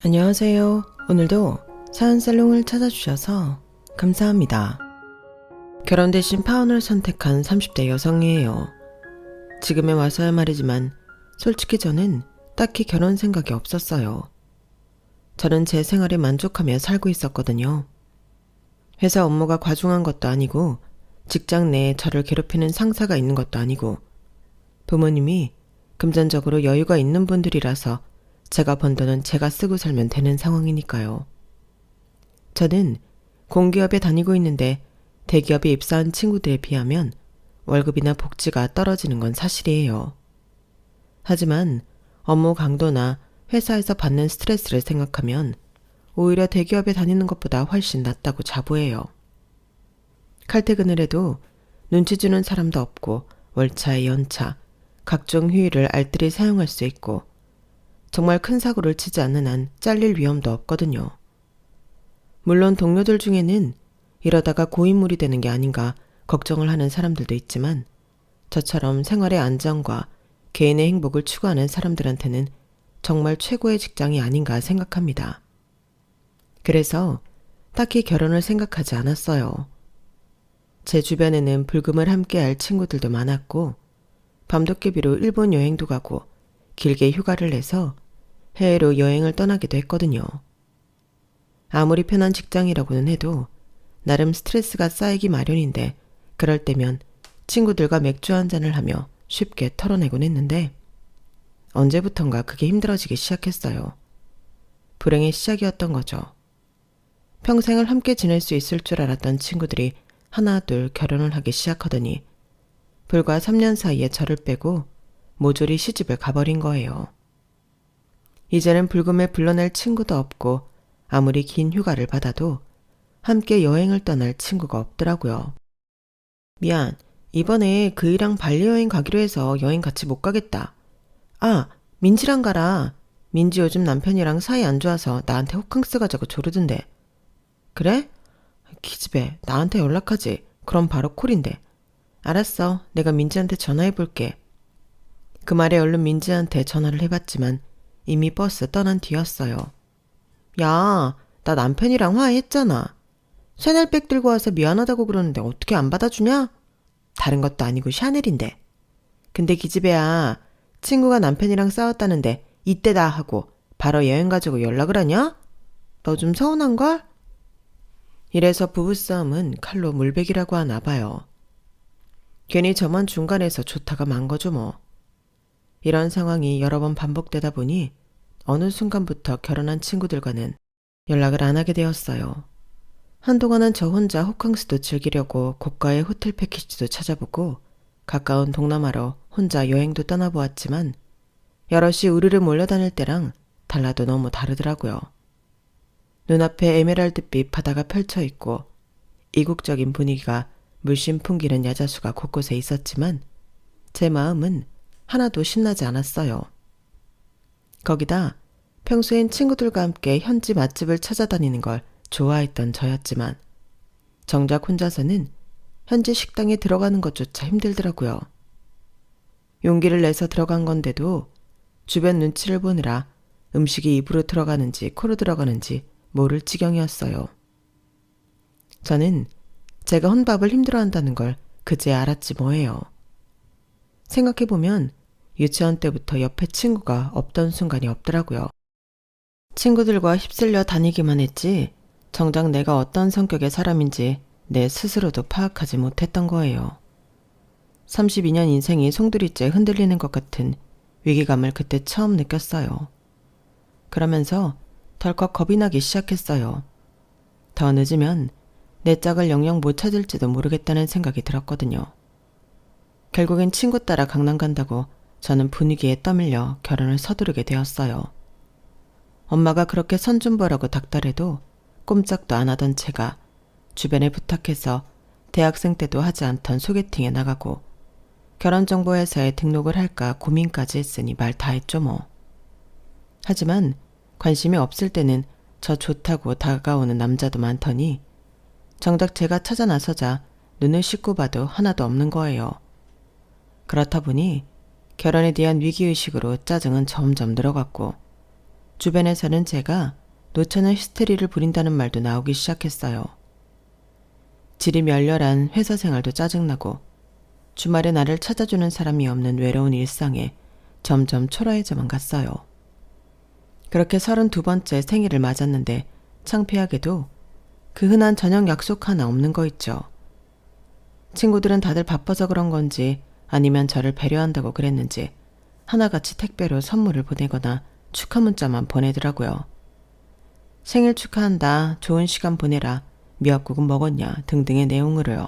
안녕하세요. 오늘도 사연살롱을 찾아주셔서 감사합니다. 결혼 대신 파혼을 선택한 30대 여성이에요. 지금에 와서야 말이지만 솔직히 저는 딱히 결혼 생각이 없었어요. 저는 제 생활에 만족하며 살고 있었거든요. 회사 업무가 과중한 것도 아니고 직장 내에 저를 괴롭히는 상사가 있는 것도 아니고 부모님이 금전적으로 여유가 있는 분들이라서 제가 번 돈은 제가 쓰고 살면 되는 상황이니까요. 저는 공기업에 다니고 있는데 대기업에 입사한 친구들에 비하면 월급이나 복지가 떨어지는 건 사실이에요. 하지만 업무 강도나 회사에서 받는 스트레스를 생각하면 오히려 대기업에 다니는 것보다 훨씬 낫다고 자부해요. 칼퇴근을 해도 눈치 주는 사람도 없고 월차에 연차, 각종 휴일을 알뜰히 사용할 수 있고 정말 큰 사고를 치지 않는 한 잘릴 위험도 없거든요. 물론 동료들 중에는 이러다가 고인물이 되는 게 아닌가 걱정을 하는 사람들도 있지만 저처럼 생활의 안정과 개인의 행복을 추구하는 사람들한테는 정말 최고의 직장이 아닌가 생각합니다. 그래서 딱히 결혼을 생각하지 않았어요. 제 주변에는 불금을 함께할 친구들도 많았고 밤도깨비로 일본 여행도 가고 길게 휴가를 내서 해외로 여행을 떠나기도 했거든요. 아무리 편한 직장이라고는 해도 나름 스트레스가 쌓이기 마련인데 그럴 때면 친구들과 맥주 한잔을 하며 쉽게 털어내곤 했는데 언제부턴가 그게 힘들어지기 시작했어요. 불행의 시작이었던 거죠. 평생을 함께 지낼 수 있을 줄 알았던 친구들이 하나 둘 결혼을 하기 시작하더니 불과 3년 사이에 저를 빼고 모조리 시집을 가버린 거예요. 이제는 불금에 불러낼 친구도 없고 아무리 긴 휴가를 받아도 함께 여행을 떠날 친구가 없더라고요. 미안, 이번에 그이랑 발리 여행 가기로 해서 여행 같이 못 가겠다. 아, 민지랑 가라. 민지 요즘 남편이랑 사이 안 좋아서 나한테 호캉스 가자고 조르던데. 그래? 기집애, 나한테 연락하지. 그럼 바로 콜인데. 알았어, 내가 민지한테 전화해볼게. 그 말에 얼른 민지한테 전화를 해봤지만 이미 버스 떠난 뒤였어요. 야, 나 남편이랑 화해했잖아. 샤넬백 들고 와서 미안하다고 그러는데 어떻게 안 받아주냐? 다른 것도 아니고 샤넬인데. 근데 기집애야, 친구가 남편이랑 싸웠다는데 이때다 하고 바로 여행 가자고 연락을 하냐? 너 좀 서운한걸? 이래서 부부싸움은 칼로 물베기라고 하나 봐요. 괜히 저만 중간에서 좋다가 만 거죠 뭐. 이런 상황이 여러 번 반복되다 보니 어느 순간부터 결혼한 친구들과는 연락을 안 하게 되었어요. 한동안은 저 혼자 호캉스도 즐기려고 고가의 호텔 패키지도 찾아보고 가까운 동남아로 혼자 여행도 떠나보았지만 여럿이 우르르 몰려다닐 때랑 달라도 너무 다르더라고요. 눈앞에 에메랄드빛 바다가 펼쳐있고 이국적인 분위기가 물씬 풍기는 야자수가 곳곳에 있었지만 제 마음은 하나도 신나지 않았어요. 거기다 평소엔 친구들과 함께 현지 맛집을 찾아다니는 걸 좋아했던 저였지만 정작 혼자서는 현지 식당에 들어가는 것조차 힘들더라고요. 용기를 내서 들어간 건데도 주변 눈치를 보느라 음식이 입으로 들어가는지 코로 들어가는지 모를 지경이었어요. 저는 제가 혼밥을 힘들어한다는 걸 그제야 알았지 뭐예요. 생각해보면 유치원 때부터 옆에 친구가 없던 순간이 없더라고요. 친구들과 휩쓸려 다니기만 했지 정작 내가 어떤 성격의 사람인지 내 스스로도 파악하지 못했던 거예요. 32년 인생이 송두리째 흔들리는 것 같은 위기감을 그때 처음 느꼈어요. 그러면서 덜컥 겁이 나기 시작했어요. 더 늦으면 내 짝을 영영 못 찾을지도 모르겠다는 생각이 들었거든요. 결국엔 친구 따라 강남 간다고 저는 분위기에 떠밀려 결혼을 서두르게 되었어요. 엄마가 그렇게 선 좀 보라고 닥달해도 꼼짝도 안 하던 제가 주변에 부탁해서 대학생 때도 하지 않던 소개팅에 나가고 결혼정보회사에 등록을 할까 고민까지 했으니 말 다 했죠 뭐. 하지만 관심이 없을 때는 저 좋다고 다가오는 남자도 많더니 정작 제가 찾아 나서자 눈을 씻고 봐도 하나도 없는 거예요. 그렇다 보니 결혼에 대한 위기의식으로 짜증은 점점 늘어갔고 주변에서는 제가 노처녀 히스테리를 부린다는 말도 나오기 시작했어요. 질이 멸렬한 회사 생활도 짜증나고 주말에 나를 찾아주는 사람이 없는 외로운 일상에 점점 초라해져만 갔어요. 그렇게 32번째 생일을 맞았는데 창피하게도 그 흔한 저녁 약속 하나 없는 거 있죠. 친구들은 다들 바빠서 그런 건지 아니면 저를 배려한다고 그랬는지 하나같이 택배로 선물을 보내거나 축하 문자만 보내더라고요. 생일 축하한다, 좋은 시간 보내라, 미역국은 먹었냐 등등의 내용으로요.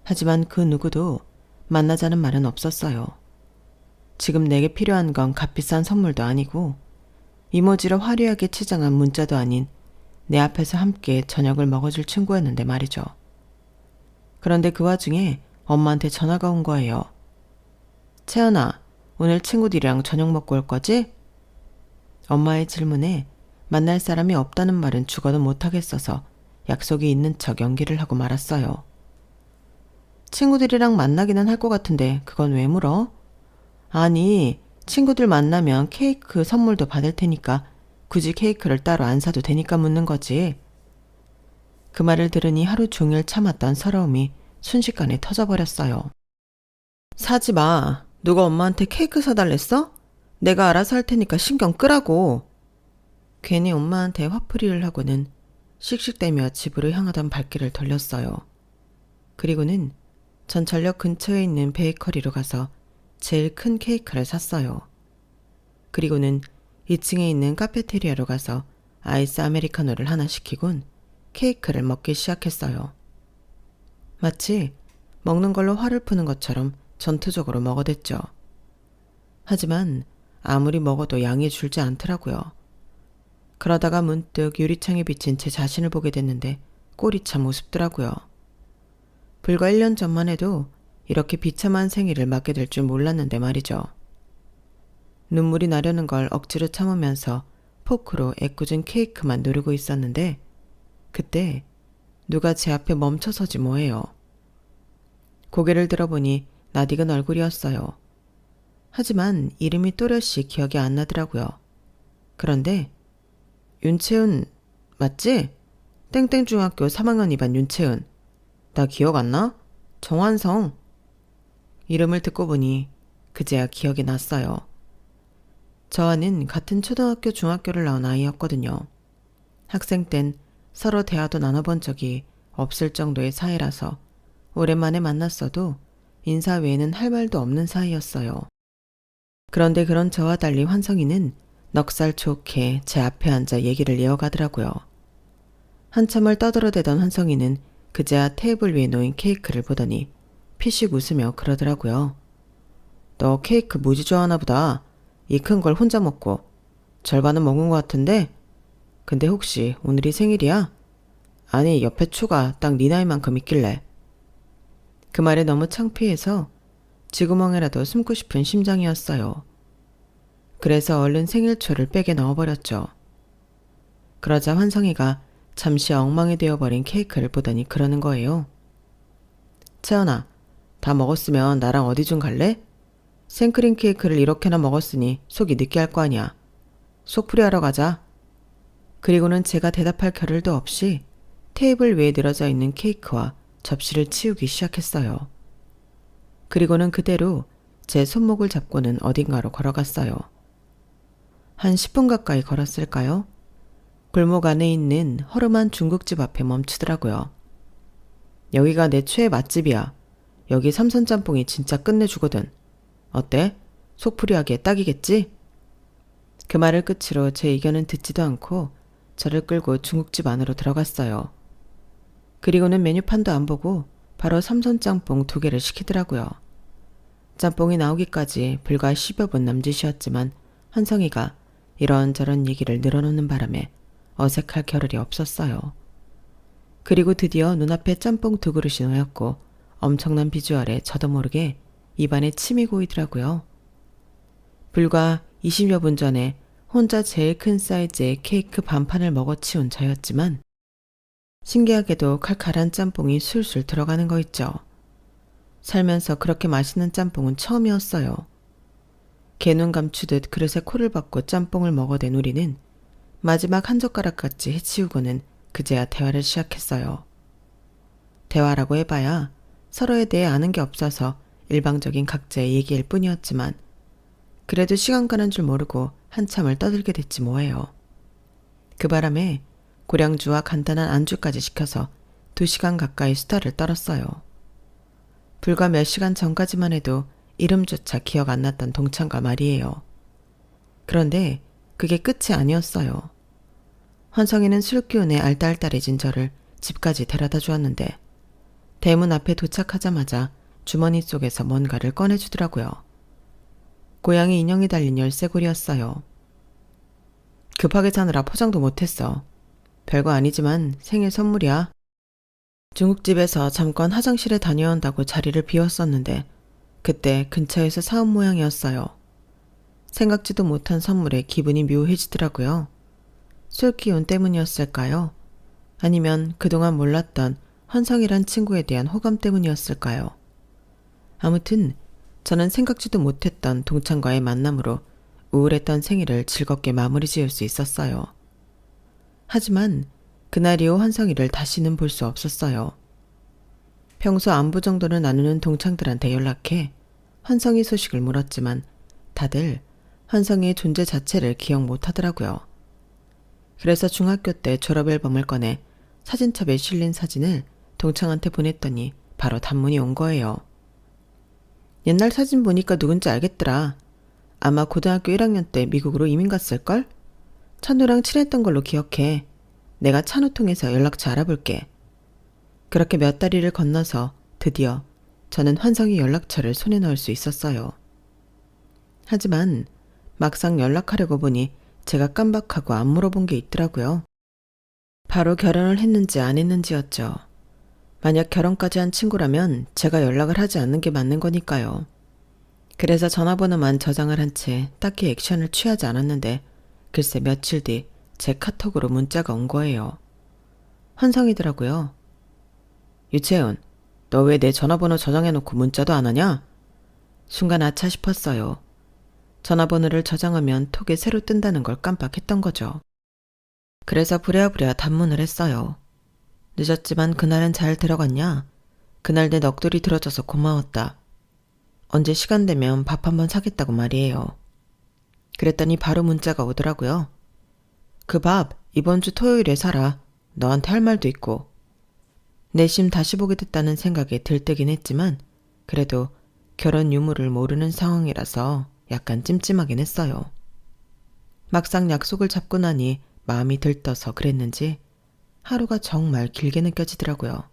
하지만 그 누구도 만나자는 말은 없었어요. 지금 내게 필요한 건 값비싼 선물도 아니고 이모지로 화려하게 치장한 문자도 아닌 내 앞에서 함께 저녁을 먹어줄 친구였는데 말이죠. 그런데 그 와중에 엄마한테 전화가 온 거예요. 채연아, 오늘 친구들이랑 저녁 먹고 올 거지? 엄마의 질문에 만날 사람이 없다는 말은 죽어도 못하겠어서 약속이 있는 척 연기를 하고 말았어요. 친구들이랑 만나기는 할 것 같은데 그건 왜 물어? 아니, 친구들 만나면 케이크 선물도 받을 테니까 굳이 케이크를 따로 안 사도 되니까 묻는 거지. 그 말을 들으니 하루 종일 참았던 서러움이 순식간에 터져버렸어요. 사지 마. 누가 엄마한테 케이크 사달랬어? 내가 알아서 할 테니까 신경 끄라고. 괜히 엄마한테 화풀이를 하고는 씩씩대며 집으로 향하던 발길을 돌렸어요. 그리고는 전철역 근처에 있는 베이커리로 가서 제일 큰 케이크를 샀어요. 그리고는 2층에 있는 카페테리아로 가서 아이스 아메리카노를 하나 시키곤 케이크를 먹기 시작했어요. 마치 먹는 걸로 화를 푸는 것처럼 전투적으로 먹어댔죠. 하지만 아무리 먹어도 양이 줄지 않더라고요. 그러다가 문득 유리창에 비친 제 자신을 보게 됐는데 꼴이 참 우습더라고요. 불과 1년 전만 해도 이렇게 비참한 생일을 맞게 될 줄 몰랐는데 말이죠. 눈물이 나려는 걸 억지로 참으면서 포크로 애꿎은 케이크만 누르고 있었는데 그때 누가 제 앞에 멈춰서지 뭐예요. 고개를 들어보니 낯익은 얼굴이었어요. 하지만 이름이 또렷이 기억이 안 나더라고요. 그런데 윤채은 맞지? 땡땡중학교 3학년 2반 윤채은. 나 기억 안 나? 정환성. 이름을 듣고 보니 그제야 기억이 났어요. 저와는 같은 초등학교 중학교를 나온 아이였거든요. 학생 땐 서로 대화도 나눠본 적이 없을 정도의 사이라서 오랜만에 만났어도 인사 외에는 할 말도 없는 사이였어요. 그런데 그런 저와 달리 환성이는 넉살 좋게 제 앞에 앉아 얘기를 이어가더라고요. 한참을 떠들어대던 환성이는 그제야 테이블 위에 놓인 케이크를 보더니 피식 웃으며 그러더라고요. 너 케이크 무지 좋아하나 보다. 이 큰 걸 혼자 먹고 절반은 먹은 것 같은데? 근데 혹시 오늘이 생일이야? 아니, 옆에 초가 딱 네 나이만큼 있길래. 그 말에 너무 창피해서 쥐구멍에라도 숨고 싶은 심정이었어요. 그래서 얼른 생일초를 백에 넣어버렸죠. 그러자 환성이가 잠시 엉망이 되어버린 케이크를 보더니 그러는 거예요. 채연아, 다 먹었으면 나랑 어디 좀 갈래? 생크림 케이크를 이렇게나 먹었으니 속이 느끼할 거 아니야. 속풀이 하러 가자. 그리고는 제가 대답할 겨를도 없이 테이블 위에 늘어져 있는 케이크와 접시를 치우기 시작했어요. 그리고는 그대로 제 손목을 잡고는 어딘가로 걸어갔어요. 한 10분 가까이 걸었을까요? 골목 안에 있는 허름한 중국집 앞에 멈추더라고요. 여기가 내 최애 맛집이야. 여기 삼선짬뽕이 진짜 끝내주거든. 어때? 속풀이하기에 딱이겠지? 그 말을 끝으로 제 의견은 듣지도 않고 저를 끌고 중국집 안으로 들어갔어요. 그리고는 메뉴판도 안 보고 바로 삼선짬뽕 2개를 시키더라고요. 짬뽕이 나오기까지 불과 10여 분 남짓이었지만 환성이가 이런저런 얘기를 늘어놓는 바람에 어색할 겨를이 없었어요. 그리고 드디어 눈앞에 짬뽕 2그릇이 놓였고 엄청난 비주얼에 저도 모르게 입안에 침이 고이더라고요. 불과 20여 분 전에 혼자 제일 큰 사이즈의 케이크 반판을 먹어치운 저였지만 신기하게도 칼칼한 짬뽕이 술술 들어가는 거 있죠. 살면서 그렇게 맛있는 짬뽕은 처음이었어요. 개눈 감추듯 그릇에 코를 박고 짬뽕을 먹어댄 우리는 마지막 한 젓가락같이 해치우고는 그제야 대화를 시작했어요. 대화라고 해봐야 서로에 대해 아는 게 없어서 일방적인 각자의 얘기일 뿐이었지만 그래도 시간 가는 줄 모르고 한참을 떠들게 됐지 뭐예요. 그 바람에 고량주와 간단한 안주까지 시켜서 2시간 가까이 수다를 떨었어요. 불과 몇 시간 전까지만 해도 이름조차 기억 안 났던 동창과 말이에요. 그런데 그게 끝이 아니었어요. 환성이는 술 기운에 알딸딸해진 저를 집까지 데려다 주었는데 대문 앞에 도착하자마자 주머니 속에서 뭔가를 꺼내주더라고요. 고양이 인형이 달린 열쇠고리였어요. 급하게 사느라 포장도 못했어. 별거 아니지만 생일 선물이야. 중국집에서 잠깐 화장실에 다녀온다고 자리를 비웠었는데 그때 근처에서 사온 모양이었어요. 생각지도 못한 선물에 기분이 묘해지더라고요. 술 기운 때문이었을까요? 아니면 그동안 몰랐던 환성이란 친구에 대한 호감 때문이었을까요? 아무튼 저는 생각지도 못했던 동창과의 만남으로 우울했던 생일을 즐겁게 마무리 지을 수 있었어요. 하지만 그날 이후 환성이를 다시는 볼 수 없었어요. 평소 안부 정도는 나누는 동창들한테 연락해 환성이 소식을 물었지만 다들 환성이의 존재 자체를 기억 못하더라고요. 그래서 중학교 때 졸업앨범을 꺼내 사진첩에 실린 사진을 동창한테 보냈더니 바로 단문이 온 거예요. 옛날 사진 보니까 누군지 알겠더라. 아마 고등학교 1학년 때 미국으로 이민 갔을걸? 찬우랑 친했던 걸로 기억해. 내가 찬우 통해서 연락처 알아볼게. 그렇게 몇 다리를 건너서 드디어 저는 환성이 연락처를 손에 넣을 수 있었어요. 하지만 막상 연락하려고 보니 제가 깜박하고 안 물어본 게 있더라고요. 바로 결혼을 했는지 안 했는지였죠. 만약 결혼까지 한 친구라면 제가 연락을 하지 않는 게 맞는 거니까요. 그래서 전화번호만 저장을 한 채 딱히 액션을 취하지 않았는데 글쎄 며칠 뒤 제 카톡으로 문자가 온 거예요. 환성이더라고요. 유채은, 너 왜 내 전화번호 저장해놓고 문자도 안 하냐? 순간 아차 싶었어요. 전화번호를 저장하면 톡에 새로 뜬다는 걸 깜빡했던 거죠. 그래서 부랴부랴 단문을 했어요. 늦었지만 그날은 잘 들어갔냐? 그날 내 넋돌이 들어줘서 고마웠다. 언제 시간 되면 밥 한번 사겠다고 말이에요. 그랬더니 바로 문자가 오더라고요. 그 밥 이번 주 토요일에 사라. 너한테 할 말도 있고. 내심 다시 보게 됐다는 생각에 들뜨긴 했지만 그래도 결혼 유무를 모르는 상황이라서 약간 찜찜하긴 했어요. 막상 약속을 잡고 나니 마음이 들떠서 그랬는지 하루가 정말 길게 느껴지더라고요.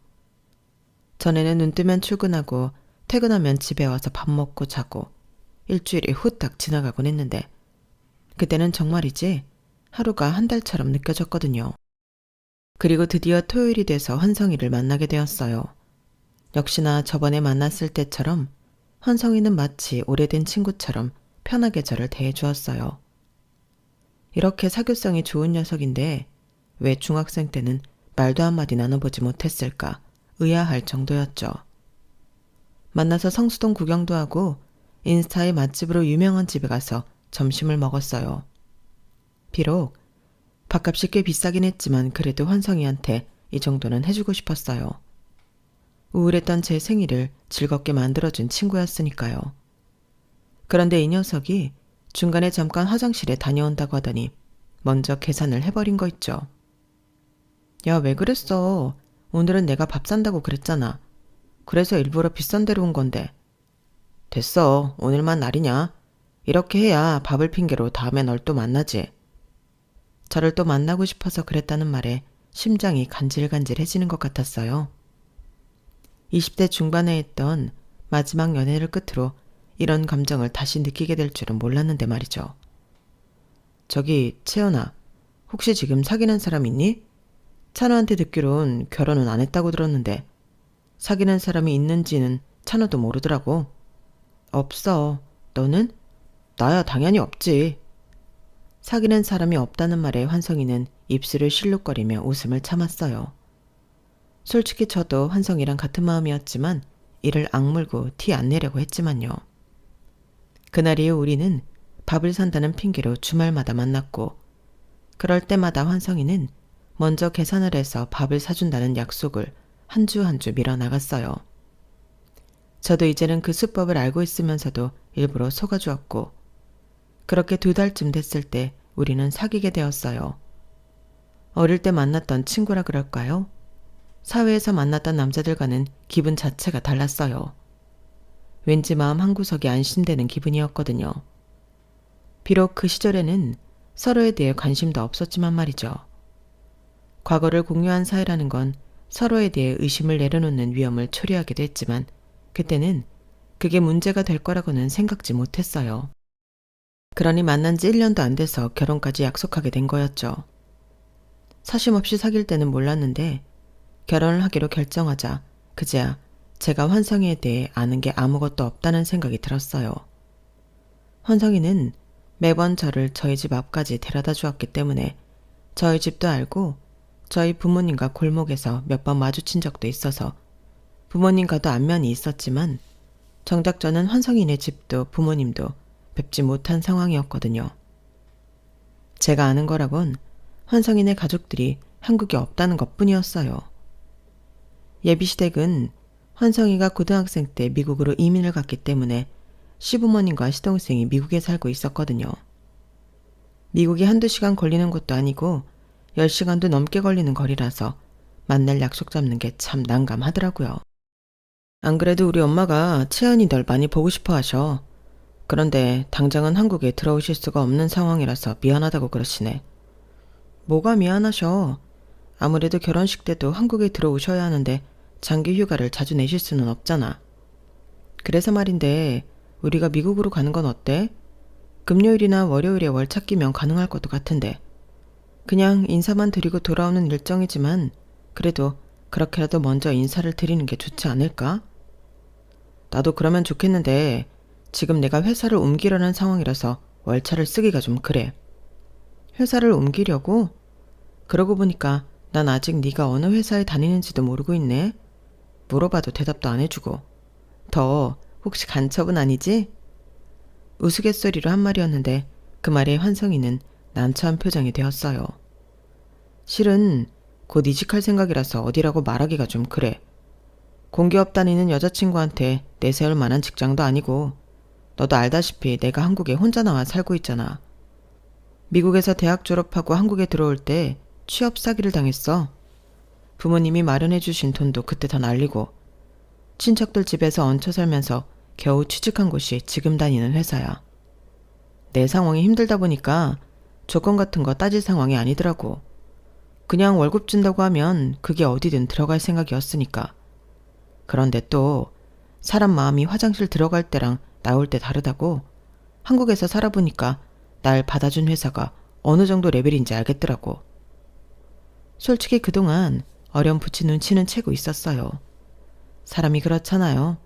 전에는 눈 뜨면 출근하고 퇴근하면 집에 와서 밥 먹고 자고 일주일이 후딱 지나가곤 했는데 그때는 정말이지 하루가 한 달처럼 느껴졌거든요. 그리고 드디어 토요일이 돼서 환성이를 만나게 되었어요. 역시나 저번에 만났을 때처럼 환성이는 마치 오래된 친구처럼 편하게 저를 대해주었어요. 이렇게 사교성이 좋은 녀석인데 왜 중학생 때는 말도 한마디 나눠보지 못했을까 의아할 정도였죠. 만나서 성수동 구경도 하고 인스타의 맛집으로 유명한 집에 가서 점심을 먹었어요. 비록 밥값이 꽤 비싸긴 했지만 그래도 환성이한테 이 정도는 해주고 싶었어요. 우울했던 제 생일을 즐겁게 만들어준 친구였으니까요. 그런데 이 녀석이 중간에 잠깐 화장실에 다녀온다고 하더니 먼저 계산을 해버린 거 있죠. 야, 왜 그랬어? 오늘은 내가 밥 산다고 그랬잖아. 그래서 일부러 비싼 데로 온 건데. 됐어. 오늘만 날이냐? 이렇게 해야 밥을 핑계로 다음에 널 또 만나지. 저를 또 만나고 싶어서 그랬다는 말에 심장이 간질간질해지는 것 같았어요. 20대 중반에 했던 마지막 연애를 끝으로 이런 감정을 다시 느끼게 될 줄은 몰랐는데 말이죠. 저기 채연아, 혹시 지금 사귀는 사람 있니? 찬우한테 듣기론 결혼은 안 했다고 들었는데 사귀는 사람이 있는지는 찬우도 모르더라고. 없어. 너는? 나야 당연히 없지. 사귀는 사람이 없다는 말에 환성이는 입술을 실룩거리며 웃음을 참았어요. 솔직히 저도 환성이랑 같은 마음이었지만 이를 악물고 티 안 내려고 했지만요. 그날 이후 우리는 밥을 산다는 핑계로 주말마다 만났고, 그럴 때마다 환성이는 먼저 계산을 해서 밥을 사준다는 약속을 한 주 한 주 밀어나갔어요. 저도 이제는 그 수법을 알고 있으면서도 일부러 속아주었고, 그렇게 2달쯤 됐을 때 우리는 사귀게 되었어요. 어릴 때 만났던 친구라 그럴까요? 사회에서 만났던 남자들과는 기분 자체가 달랐어요. 왠지 마음 한구석이 안심되는 기분이었거든요. 비록 그 시절에는 서로에 대해 관심도 없었지만 말이죠. 과거를 공유한 사이라는 건 서로에 대해 의심을 내려놓는 위험을 초래하기도 했지만 그때는 그게 문제가 될 거라고는 생각지 못했어요. 그러니 만난 지 1년도 안 돼서 결혼까지 약속하게 된 거였죠. 사심없이 사귈 때는 몰랐는데 결혼을 하기로 결정하자 그제야 제가 환성이에 대해 아는 게 아무것도 없다는 생각이 들었어요. 환성이는 매번 저를 저희 집 앞까지 데려다 주었기 때문에 저희 집도 알고 저희 부모님과 골목에서 몇 번 마주친 적도 있어서 부모님과도 안면이 있었지만 정작 저는 환성이네 집도 부모님도 뵙지 못한 상황이었거든요. 제가 아는 거라곤 환성이네 가족들이 한국에 없다는 것뿐이었어요. 예비시댁은 환성이가 고등학생 때 미국으로 이민을 갔기 때문에 시부모님과 시동생이 미국에 살고 있었거든요. 미국이 1~2시간 걸리는 것도 아니고 10시간도 넘게 걸리는 거리라서 만날 약속 잡는 게 참 난감하더라고요. 안 그래도 우리 엄마가 채연이 널 많이 보고 싶어 하셔. 그런데 당장은 한국에 들어오실 수가 없는 상황이라서 미안하다고 그러시네. 뭐가 미안하셔. 아무래도 결혼식 때도 한국에 들어오셔야 하는데 장기 휴가를 자주 내실 수는 없잖아. 그래서 말인데 우리가 미국으로 가는 건 어때? 금요일이나 월요일에 월차 끼면 가능할 것도 같은데. 그냥 인사만 드리고 돌아오는 일정이지만 그래도 그렇게라도 먼저 인사를 드리는 게 좋지 않을까? 나도 그러면 좋겠는데 지금 내가 회사를 옮기려는 상황이라서 월차를 쓰기가 좀 그래. 회사를 옮기려고? 그러고 보니까 난 아직 네가 어느 회사에 다니는지도 모르고 있네. 물어봐도 대답도 안 해주고. 더 혹시 간첩은 아니지? 우스갯소리로 한 말이었는데 그 말에 환성이는 난처한 표정이 되었어요. 실은 곧 이직할 생각이라서 어디라고 말하기가 좀 그래. 공기업 다니는 여자친구한테 내세울 만한 직장도 아니고 너도 알다시피 내가 한국에 혼자 나와 살고 있잖아. 미국에서 대학 졸업하고 한국에 들어올 때 취업 사기를 당했어. 부모님이 마련해 주신 돈도 그때 다 날리고 친척들 집에서 얹혀 살면서 겨우 취직한 곳이 지금 다니는 회사야. 내 상황이 힘들다 보니까 조건 같은 거 따질 상황이 아니더라고. 그냥 월급 준다고 하면 그게 어디든 들어갈 생각이었으니까. 그런데 또 사람 마음이 화장실 들어갈 때랑 나올 때 다르다고. 한국에서 살아보니까 날 받아준 회사가 어느 정도 레벨인지 알겠더라고. 솔직히 그동안 어렴풋이 눈치는 채고 있었어요. 사람이 그렇잖아요.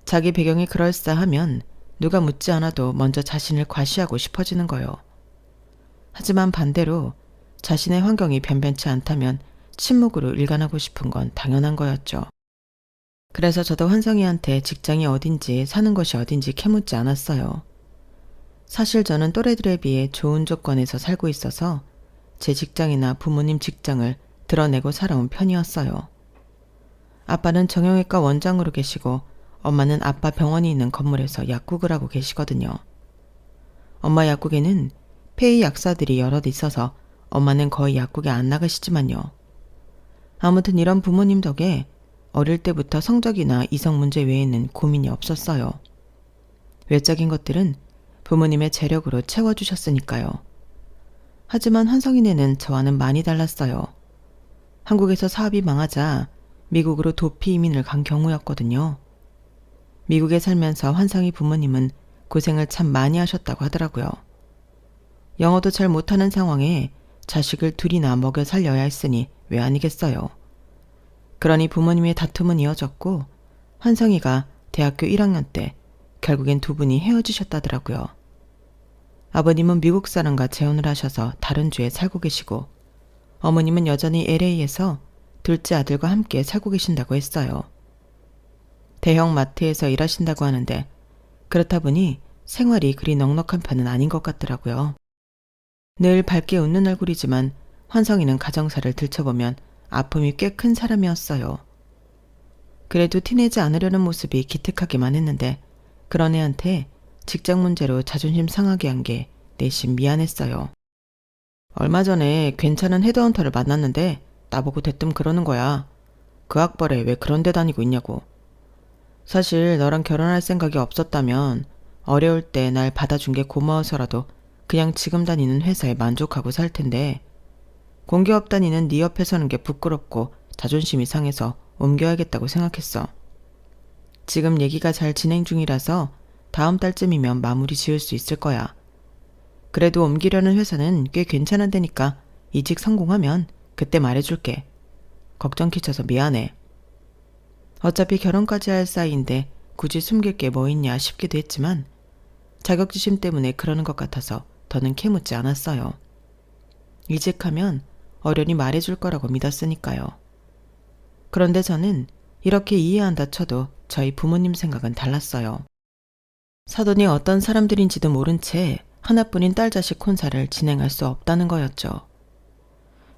자기 배경이 그럴싸하면 누가 묻지 않아도 먼저 자신을 과시하고 싶어지는 거요. 하지만 반대로 자신의 환경이 변변치 않다면 침묵으로 일관하고 싶은 건 당연한 거였죠. 그래서 저도 환성이한테 직장이 어딘지 사는 곳이 어딘지 캐묻지 않았어요. 사실 저는 또래들에 비해 좋은 조건에서 살고 있어서 제 직장이나 부모님 직장을 드러내고 살아온 편이었어요. 아빠는 정형외과 원장으로 계시고 엄마는 아빠 병원이 있는 건물에서 약국을 하고 계시거든요. 엄마 약국에는 폐의 약사들이 여럿 있어서 엄마는 거의 약국에 안 나가시지만요. 아무튼 이런 부모님 덕에 어릴 때부터 성적이나 이성 문제 외에는 고민이 없었어요. 외적인 것들은 부모님의 재력으로 채워주셨으니까요. 하지만 환성이네는 저와는 많이 달랐어요. 한국에서 사업이 망하자 미국으로 도피 이민을 간 경우였거든요. 미국에 살면서 환성이 부모님은 고생을 참 많이 하셨다고 하더라고요. 영어도 잘 못하는 상황에 자식을 둘이나 먹여 살려야 했으니 왜 아니겠어요. 그러니 부모님의 다툼은 이어졌고 환성이가 대학교 1학년 때 결국엔 두 분이 헤어지셨다더라고요. 아버님은 미국 사람과 재혼을 하셔서 다른 주에 살고 계시고 어머님은 여전히 LA에서 둘째 아들과 함께 살고 계신다고 했어요. 대형 마트에서 일하신다고 하는데 그렇다 보니 생활이 그리 넉넉한 편은 아닌 것 같더라고요. 늘 밝게 웃는 얼굴이지만 환성이는 가정사를 들춰보면 아픔이 꽤 큰 사람이었어요. 그래도 티내지 않으려는 모습이 기특하기만 했는데 그런 애한테 직장 문제로 자존심 상하게 한 게 내심 미안했어요. 얼마 전에 괜찮은 헤드헌터를 만났는데 나보고 대뜸 그러는 거야. 그 학벌에 왜 그런 데 다니고 있냐고. 사실 너랑 결혼할 생각이 없었다면 어려울 때 날 받아준 게 고마워서라도 그냥 지금 다니는 회사에 만족하고 살 텐데 공기업 다니는 네 옆에 서는 게 부끄럽고 자존심이 상해서 옮겨야겠다고 생각했어. 지금 얘기가 잘 진행 중이라서 다음 달쯤이면 마무리 지을 수 있을 거야. 그래도 옮기려는 회사는 꽤 괜찮은 데니까 이직 성공하면 그때 말해줄게. 걱정 끼쳐서 미안해. 어차피 결혼까지 할 사이인데 굳이 숨길 게 뭐 있냐 싶기도 했지만 자격지심 때문에 그러는 것 같아서 더는 캐묻지 않았어요. 이직하면 어련히 말해줄 거라고 믿었으니까요. 그런데 저는 이렇게 이해한다 쳐도 저희 부모님 생각은 달랐어요. 사돈이 어떤 사람들인지도 모른 채 하나뿐인 딸 자식 혼사를 진행할 수 없다는 거였죠.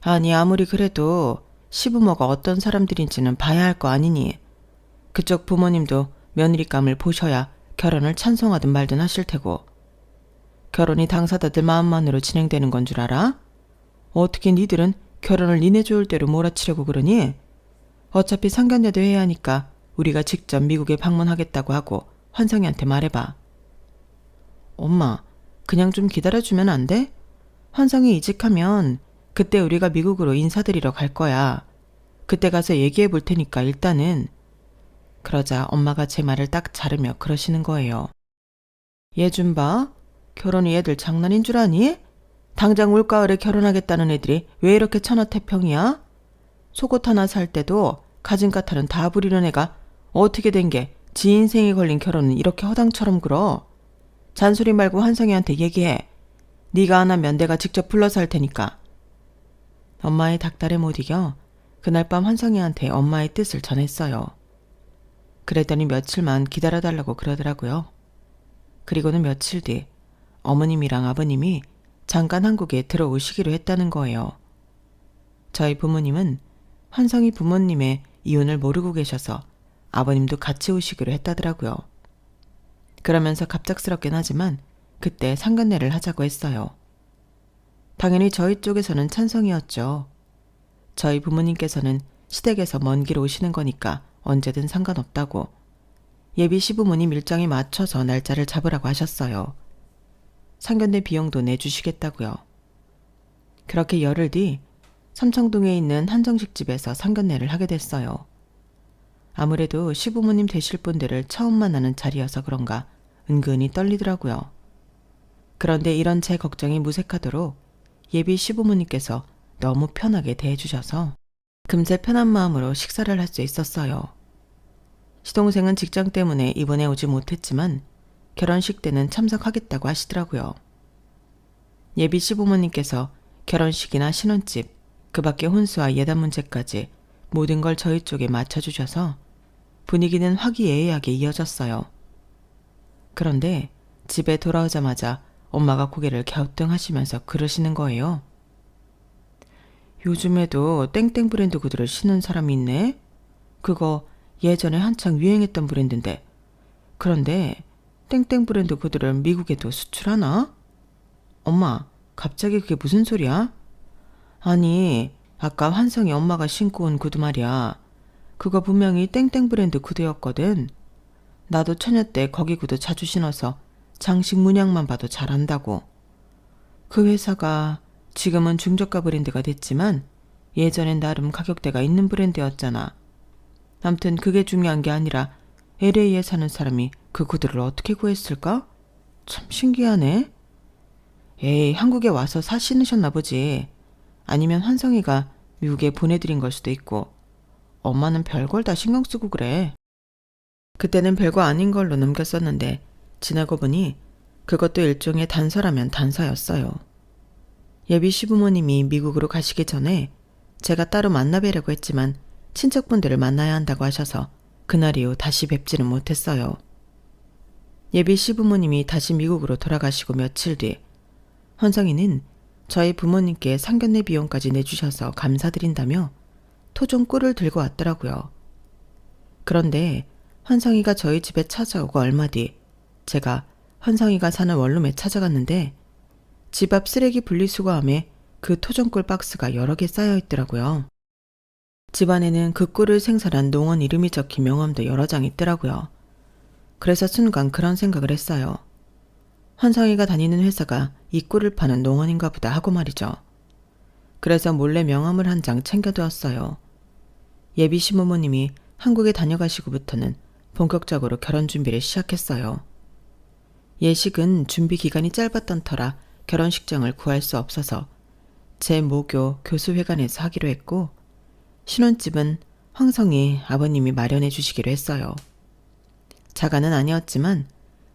아니 아무리 그래도 시부모가 어떤 사람들인지는 봐야 할 거 아니니. 그쪽 부모님도 며느리감을 보셔야 결혼을 찬성하든 말든 하실 테고. 결혼이 당사자들 마음만으로 진행되는 건 줄 알아? 어떻게 니들은 결혼을 니네 좋을 대로 몰아치려고 그러니? 어차피 상견례도 해야 하니까 우리가 직접 미국에 방문하겠다고 하고 환성이한테 말해봐. 엄마, 그냥 좀 기다려주면 안 돼? 환성이 이직하면 그때 우리가 미국으로 인사드리러 갈 거야. 그때 가서 얘기해 볼 테니까 일단은. 그러자 엄마가 제 말을 딱 자르며 그러시는 거예요. 얘 좀 봐. 결혼이 애들 장난인 줄 아니? 당장 올가을에 결혼하겠다는 애들이 왜 이렇게 천하태평이야? 속옷 하나 살 때도 가진 까탈은 다 부리는 애가 어떻게 된 게 지 인생에 걸린 결혼은 이렇게 허당처럼 굴어. 잔소리 말고 환성이한테 얘기해. 네가 안 하면 내가 직접 불러서 할 테니까. 엄마의 닥달에 못 이겨 그날 밤 환성이한테 엄마의 뜻을 전했어요. 그랬더니 며칠만 기다려달라고 그러더라고요. 그리고는 며칠 뒤 어머님이랑 아버님이 잠깐 한국에 들어오시기로 했다는 거예요. 저희 부모님은 환성이 부모님의 이혼을 모르고 계셔서 아버님도 같이 오시기로 했다더라고요. 그러면서 갑작스럽긴 하지만 그때 상견례를 하자고 했어요. 당연히 저희 쪽에서는 찬성이었죠. 저희 부모님께서는 시댁에서 먼 길 오시는 거니까 언제든 상관없다고 예비 시부모님 일정에 맞춰서 날짜를 잡으라고 하셨어요. 상견례 비용도 내주시겠다고요. 그렇게 열흘 뒤 삼청동에 있는 한정식 집에서 상견례를 하게 됐어요. 아무래도 시부모님 되실 분들을 처음 만나는 자리여서 그런가 은근히 떨리더라고요. 그런데 이런 제 걱정이 무색하도록 예비 시부모님께서 너무 편하게 대해주셔서 금세 편한 마음으로 식사를 할 수 있었어요. 시동생은 직장 때문에 이번에 오지 못했지만 결혼식 때는 참석하겠다고 하시더라고요. 예비 시부모님께서 결혼식이나 신혼집, 그 밖에 혼수와 예단 문제까지 모든 걸 저희 쪽에 맞춰주셔서 분위기는 화기애애하게 이어졌어요. 그런데 집에 돌아오자마자 엄마가 고개를 갸우뚱하시면서 그러시는 거예요. 요즘에도 땡땡 브랜드 구두를 신는 사람이 있네? 그거 예전에 한창 유행했던 브랜드인데. 그런데 땡땡 브랜드 구두를 미국에도 수출하나? 엄마, 갑자기 그게 무슨 소리야? 아니, 아까 환성이 엄마가 신고 온 구두 말이야. 그거 분명히 땡땡 브랜드 구두였거든. 나도 처녀 때 거기 구두 자주 신어서 장식 문양만 봐도 잘 안다고. 그 회사가 지금은 중저가 브랜드가 됐지만 예전엔 나름 가격대가 있는 브랜드였잖아. 암튼 그게 중요한 게 아니라 LA에 사는 사람이 그 구두를 어떻게 구했을까? 참 신기하네. 에이, 한국에 와서 사 신으셨나 보지. 아니면 환성이가 미국에 보내드린 걸 수도 있고. 엄마는 별걸 다 신경 쓰고 그래. 그때는 별거 아닌 걸로 넘겼었는데 지나고 보니 그것도 일종의 단서라면 단서였어요. 예비 시부모님이 미국으로 가시기 전에 제가 따로 만나뵈려고 했지만 친척분들을 만나야 한다고 하셔서 그날 이후 다시 뵙지는 못했어요. 예비 시부모님이 다시 미국으로 돌아가시고 며칠 뒤 환성이는 저희 부모님께 상견례 비용까지 내주셔서 감사드린다며 토종 꿀을 들고 왔더라고요. 그런데 환성이가 저희 집에 찾아오고 얼마 뒤 제가 환성이가 사는 원룸에 찾아갔는데 집 앞 쓰레기 분리수거함에 그 토종꿀 박스가 여러 개 쌓여 있더라고요. 집 안에는 그 꿀을 생산한 농원 이름이 적힌 명함도 여러 장 있더라고요. 그래서 순간 그런 생각을 했어요. 환성이가 다니는 회사가 이 꿀을 파는 농원인가 보다 하고 말이죠. 그래서 몰래 명함을 한 장 챙겨두었어요. 예비 시부모님이 한국에 다녀가시고부터는 본격적으로 결혼 준비를 시작했어요. 예식은 준비 기간이 짧았던 터라 결혼식장을 구할 수 없어서 제 모교 교수회관에서 하기로 했고 신혼집은 황성이 아버님이 마련해 주시기로 했어요. 자가는 아니었지만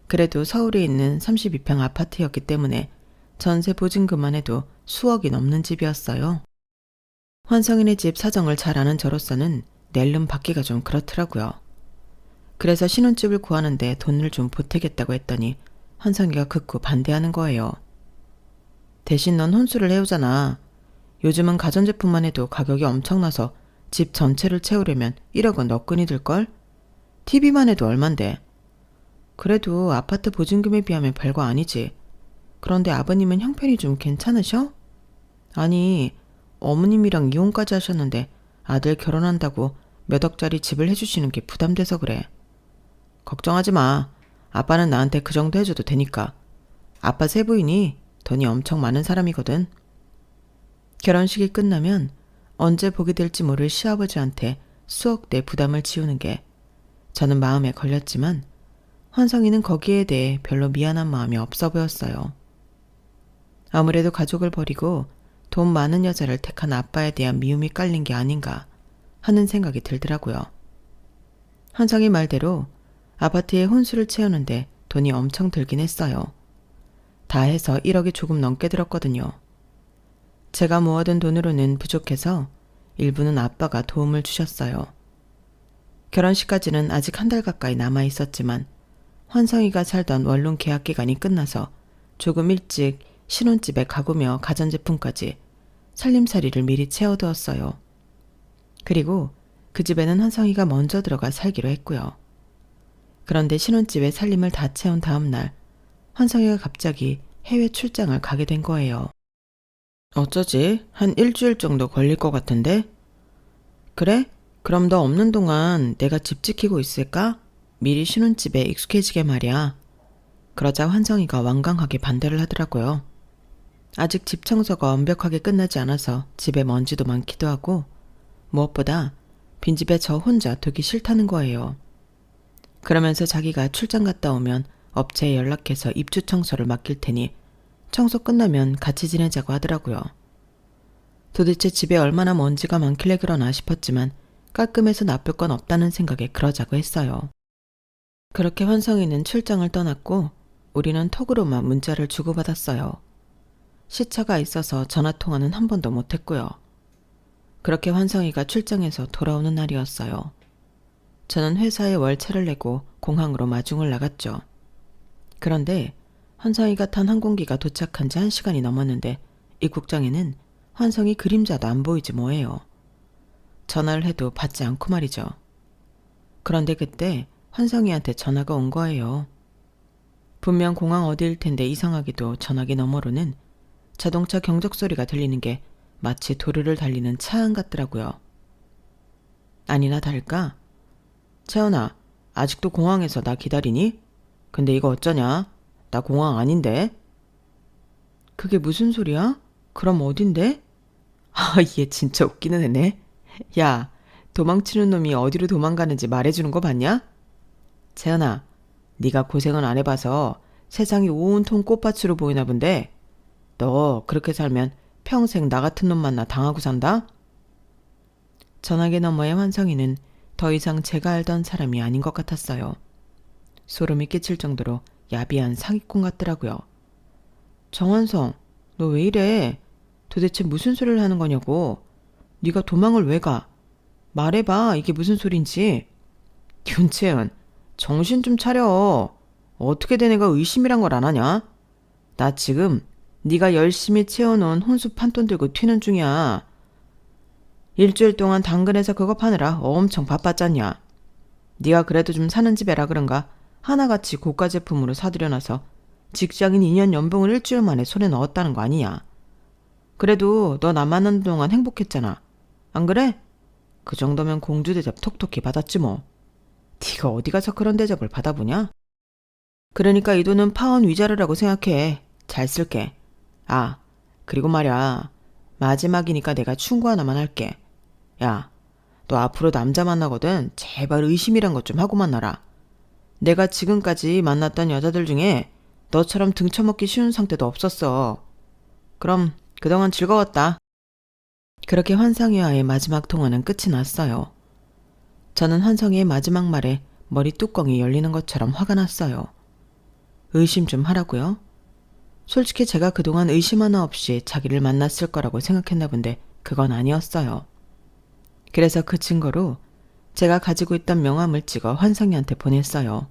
그래도 서울에 있는 32평 아파트였기 때문에 전세 보증금만 해도 수억이 넘는 집이었어요. 환성인의 집 사정을 잘 아는 저로서는 낼름 받기가 좀 그렇더라고요. 그래서 신혼집을 구하는데 돈을 좀 보태겠다고 했더니 환성이가 극구 반대하는 거예요. 대신 넌 혼수를 해오잖아. 요즘은 가전제품만 해도 가격이 엄청나서 집 전체를 채우려면 1억은 너끈히 들걸? TV만 해도 얼만데. 그래도 아파트 보증금에 비하면 별거 아니지. 그런데 아버님은 형편이 좀 괜찮으셔? 아니, 어머님이랑 이혼까지 하셨는데 아들 결혼한다고 몇 억짜리 집을 해주시는 게 부담돼서 그래. 걱정하지 마. 아빠는 나한테 그 정도 해줘도 되니까. 아빠 세 부인이 돈이 엄청 많은 사람이거든. 결혼식이 끝나면 언제 보게 될지 모를 시아버지한테 수억대 부담을 지우는 게 저는 마음에 걸렸지만 환성이는 거기에 대해 별로 미안한 마음이 없어 보였어요. 아무래도 가족을 버리고 돈 많은 여자를 택한 아빠에 대한 미움이 깔린 게 아닌가 하는 생각이 들더라고요. 환성이 말대로 아파트에 혼수를 채우는데 돈이 엄청 들긴 했어요. 다 해서 1억이 조금 넘게 들었거든요. 제가 모아둔 돈으로는 부족해서 일부는 아빠가 도움을 주셨어요. 결혼식까지는 아직 한 달 가까이 남아 있었지만 환성이가 살던 원룸 계약 기간이 끝나서 조금 일찍 신혼집에 가구며 가전제품까지 살림살이를 미리 채워두었어요. 그리고 그 집에는 환성이가 먼저 들어가 살기로 했고요. 그런데 신혼집에 살림을 다 채운 다음 날 환성이가 갑자기 해외 출장을 가게 된 거예요. 어쩌지? 한 일주일 정도 걸릴 것 같은데? 그래? 그럼 너 없는 동안 내가 집 지키고 있을까? 미리 신혼집에 익숙해지게 말이야. 그러자 환성이가 완강하게 반대를 하더라고요. 아직 집 청소가 완벽하게 끝나지 않아서 집에 먼지도 많기도 하고 무엇보다 빈집에 저 혼자 두기 싫다는 거예요. 그러면서 자기가 출장 갔다 오면 업체에 연락해서 입주 청소를 맡길 테니 청소 끝나면 같이 지내자고 하더라고요. 도대체 집에 얼마나 먼지가 많길래 그러나 싶었지만 깔끔해서 나쁠 건 없다는 생각에 그러자고 했어요. 그렇게 환성이는 출장을 떠났고 우리는 톡으로만 문자를 주고받았어요. 시차가 있어서 전화통화는 한 번도 못했고요. 그렇게 환성이가 출장에서 돌아오는 날이었어요. 저는 회사에 월차를 내고 공항으로 마중을 나갔죠. 그런데 환성이가 탄 항공기가 도착한 지 1시간이 넘었는데 입국장에는 환성이 그림자도 안 보이지 뭐예요. 전화를 해도 받지 않고 말이죠. 그런데 그때 환성이한테 전화가 온 거예요. 분명 공항 어디일 텐데 이상하게도 전화기 너머로는 자동차 경적 소리가 들리는 게 마치 도로를 달리는 차 안 같더라고요. 아니나 다를까? 채연아, 아직도 공항에서 나 기다리니? 근데 이거 어쩌냐? 나 공항 아닌데? 그게 무슨 소리야? 그럼 어딘데? 아, 얘 진짜 웃기는 애네. 야, 도망치는 놈이 어디로 도망가는지 말해주는 거 봤냐? 채연아, 네가 고생은 안 해봐서 세상이 온통 꽃밭으로 보이나 본데 너 그렇게 살면 평생 나 같은 놈 만나 당하고 산다? 전화기 너머의 환성이는 더 이상 제가 알던 사람이 아닌 것 같았어요. 소름이 끼칠 정도로 야비한 사기꾼 같더라고요. 정환성, 너 왜 이래? 도대체 무슨 소리를 하는 거냐고. 네가 도망을 왜 가? 말해봐, 이게 무슨 소린지. 윤채은, 정신 좀 차려. 어떻게 된 애가 의심이란 걸 안 하냐? 나 지금 네가 열심히 채워놓은 혼수 판돈 들고 튀는 중이야. 일주일 동안 당근에서 그거 파느라 엄청 바빴잖냐. 네가 그래도 좀 사는 집에라 그런가 하나같이 고가 제품으로 사들여놔서 직장인 2년 연봉을 일주일 만에 손에 넣었다는 거 아니냐. 그래도 너 나 만나는 동안 행복했잖아. 안 그래? 그 정도면 공주 대접 톡톡히 받았지 뭐. 네가 어디 가서 그런 대접을 받아보냐? 그러니까 이 돈은 파원 위자료라고 생각해. 잘 쓸게. 아, 그리고 말야. 마지막이니까 내가 충고 하나만 할게. 야, 너 앞으로 남자 만나거든 제발 의심이란 것 좀 하고 만나라. 내가 지금까지 만났던 여자들 중에 너처럼 등쳐먹기 쉬운 상태도 없었어. 그럼 그동안 즐거웠다. 그렇게 환상이와의 마지막 통화는 끝이 났어요. 저는 환상이의 마지막 말에 머리 뚜껑이 열리는 것처럼 화가 났어요. 의심 좀 하라고요? 솔직히 제가 그동안 의심 하나 없이 자기를 만났을 거라고 생각했나 본데 그건 아니었어요. 그래서 그 증거로 제가 가지고 있던 명함을 찍어 환상이한테 보냈어요.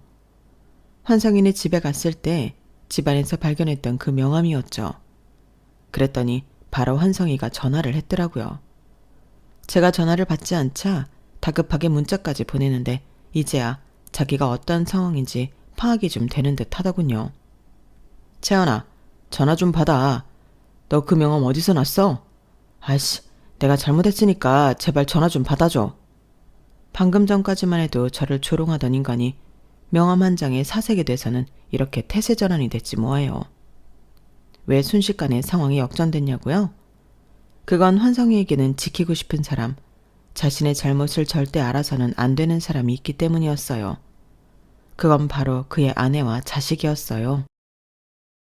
환상이네 집에 갔을 때 집안에서 발견했던 그 명함이었죠. 그랬더니 바로 환상이가 전화를 했더라고요. 제가 전화를 받지 않자 다급하게 문자까지 보내는데 이제야 자기가 어떤 상황인지 파악이 좀 되는 듯 하더군요. 채연아, 전화 좀 받아. 너 그 명함 어디서 났어? 아이씨, 내가 잘못했으니까 제발 전화 좀 받아줘. 방금 전까지만 해도 저를 조롱하던 인간이 명함 한 장에 사색이 돼서는 이렇게 태세전환이 됐지 뭐예요. 왜 순식간에 상황이 역전됐냐고요? 그건 환성이에게는 지키고 싶은 사람, 자신의 잘못을 절대 알아서는 안 되는 사람이 있기 때문이었어요. 그건 바로 그의 아내와 자식이었어요.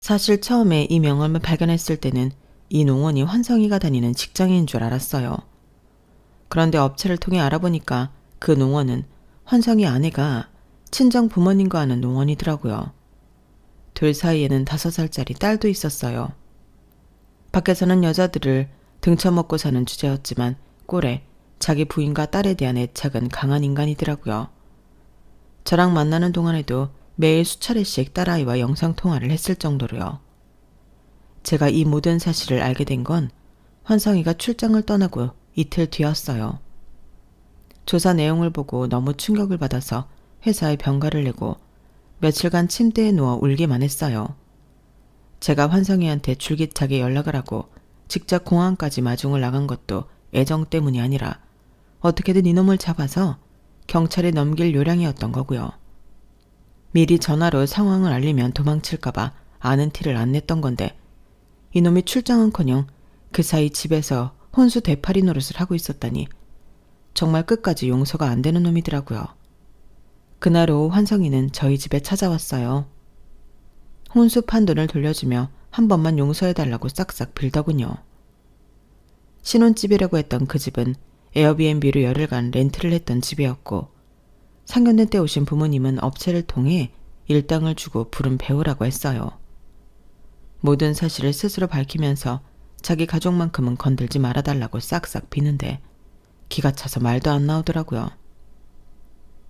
사실 처음에 이 명함을 발견했을 때는 이 농원이 환성이가 다니는 직장인 줄 알았어요. 그런데 업체를 통해 알아보니까 그 농원은 환성이 아내가 친정 부모님과 하는 농원이더라고요. 둘 사이에는 5살짜리 딸도 있었어요. 밖에서는 여자들을 등쳐먹고 사는 주제였지만 꼴에 자기 부인과 딸에 대한 애착은 강한 인간이더라고요. 저랑 만나는 동안에도 매일 수차례씩 딸아이와 영상통화를 했을 정도로요. 제가 이 모든 사실을 알게 된 건 환성이가 출장을 떠나고 이틀 뒤였어요. 조사 내용을 보고 너무 충격을 받아서 회사에 병가를 내고 며칠간 침대에 누워 울기만 했어요. 제가 환성이한테 줄기차게 연락을 하고 직접 공항까지 마중을 나간 것도 애정 때문이 아니라 어떻게든 이놈을 잡아서 경찰에 넘길 요량이었던 거고요. 미리 전화로 상황을 알리면 도망칠까봐 아는 티를 안 냈던 건데 이놈이 출장은커녕 그 사이 집에서 혼수 되팔이 노릇을 하고 있었다니 정말 끝까지 용서가 안 되는 놈이더라고요. 그날 오후 환성이는 저희 집에 찾아왔어요. 혼수 판돈을 돌려주며 한 번만 용서해달라고 싹싹 빌더군요. 신혼집이라고 했던 그 집은 에어비앤비로 열흘간 렌트를 했던 집이었고 상견례 때 오신 부모님은 업체를 통해 일당을 주고 부른 배우라고 했어요. 모든 사실을 스스로 밝히면서 자기 가족만큼은 건들지 말아달라고 싹싹 비는데 기가 차서 말도 안 나오더라고요.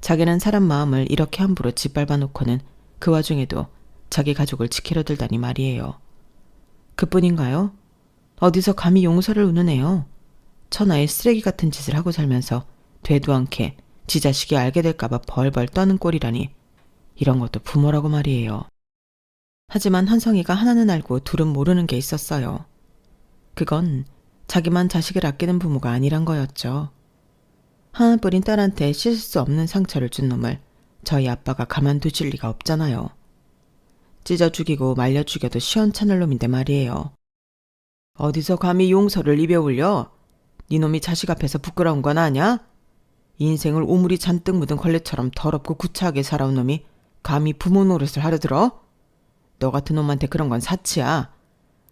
자기는 사람 마음을 이렇게 함부로 짓밟아 놓고는 그 와중에도 자기 가족을 지키려 들다니 말이에요. 그뿐인가요? 어디서 감히 용서를 우는애요. 천하의 쓰레기 같은 짓을 하고 살면서 되도 않게 지 자식이 알게 될까봐 벌벌 떠는 꼴이라니 이런 것도 부모라고 말이에요. 하지만 환성이가 하나는 알고 둘은 모르는 게 있었어요. 그건 자기만 자식을 아끼는 부모가 아니란 거였죠. 하나뿐인 딸한테 씻을 수 없는 상처를 준 놈을 저희 아빠가 가만두실 리가 없잖아요. 찢어 죽이고 말려 죽여도 시원찮을 놈인데 말이에요. 어디서 감히 용서를 입에 올려? 네 놈이 자식 앞에서 부끄러운 건 아냐? 인생을 오물이 잔뜩 묻은 걸레처럼 더럽고 구차하게 살아온 놈이 감히 부모 노릇을 하려 들어? 너 같은 놈한테 그런 건 사치야.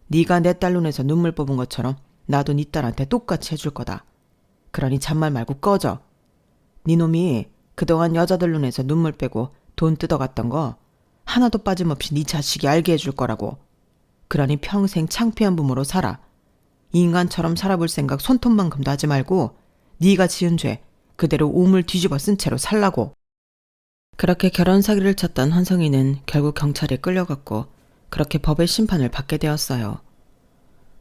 네가 내 딸 눈에서 눈물 뽑은 것처럼 나도 네 딸한테 똑같이 해줄 거다. 그러니 잔말 말고 꺼져. 네 놈이 그동안 여자들 눈에서 눈물 빼고 돈 뜯어갔던 거 하나도 빠짐없이 네 자식이 알게 해줄 거라고. 그러니 평생 창피한 부모로 살아. 인간처럼 살아볼 생각 손톱만큼도 하지 말고 네가 지은 죄 그대로 우물 뒤집어 쓴 채로 살라고. 그렇게 결혼 사기를 쳤던 환성이는 결국 경찰에 끌려갔고 그렇게 법의 심판을 받게 되었어요.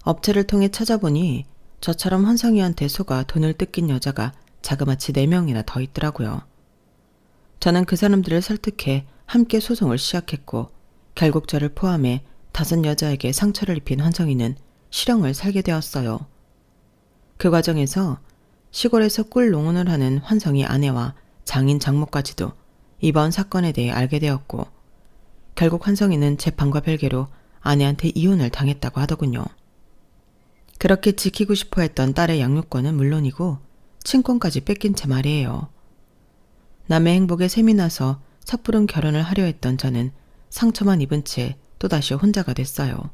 업체를 통해 찾아보니 저처럼 환성이한테 속아 돈을 뜯긴 여자가 자그마치 4명이나 더 있더라고요. 저는 그 사람들을 설득해 함께 소송을 시작했고 결국 저를 포함해 5 여자에게 상처를 입힌 환성이는 실형을 살게 되었어요. 그 과정에서 시골에서 꿀 농원을 하는 환성이 아내와 장인 장모까지도 이번 사건에 대해 알게 되었고 결국 환성이는 재판과 별개로 아내한테 이혼을 당했다고 하더군요. 그렇게 지키고 싶어 했던 딸의 양육권은 물론이고 친권까지 뺏긴 채 말이에요. 남의 행복에 셈이 나서 섣부른 결혼을 하려 했던 저는 상처만 입은 채 또다시 혼자가 됐어요.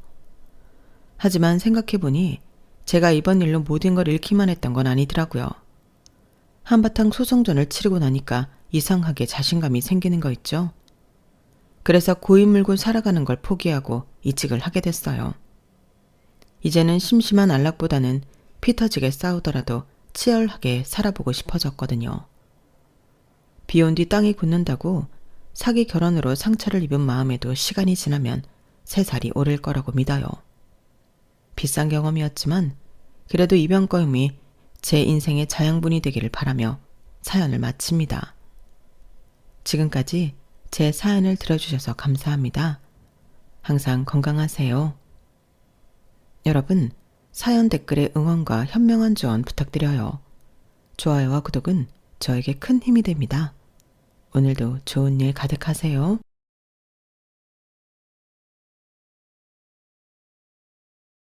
하지만 생각해보니 제가 이번 일로 모든 걸 잃기만 했던 건 아니더라고요. 한바탕 소송전을 치르고 나니까 이상하게 자신감이 생기는 거 있죠. 그래서 고인 물고 살아가는 걸 포기하고 이직을 하게 됐어요. 이제는 심심한 안락보다는 피 터지게 싸우더라도 치열하게 살아보고 싶어졌거든요. 비온 뒤 땅이 굳는다고 사기 결혼으로 상처를 입은 마음에도 시간이 지나면 새살이 오를 거라고 믿어요. 비싼 경험이었지만 그래도 이번 경험이 제 인생의 자양분이 되기를 바라며 사연을 마칩니다. 지금까지 제 사연을 들어주셔서 감사합니다. 항상 건강하세요. 여러분, 사연 댓글에 응원과 현명한 조언 부탁드려요. 좋아요와 구독은 저에게 큰 힘이 됩니다. 오늘도 좋은 일 가득하세요.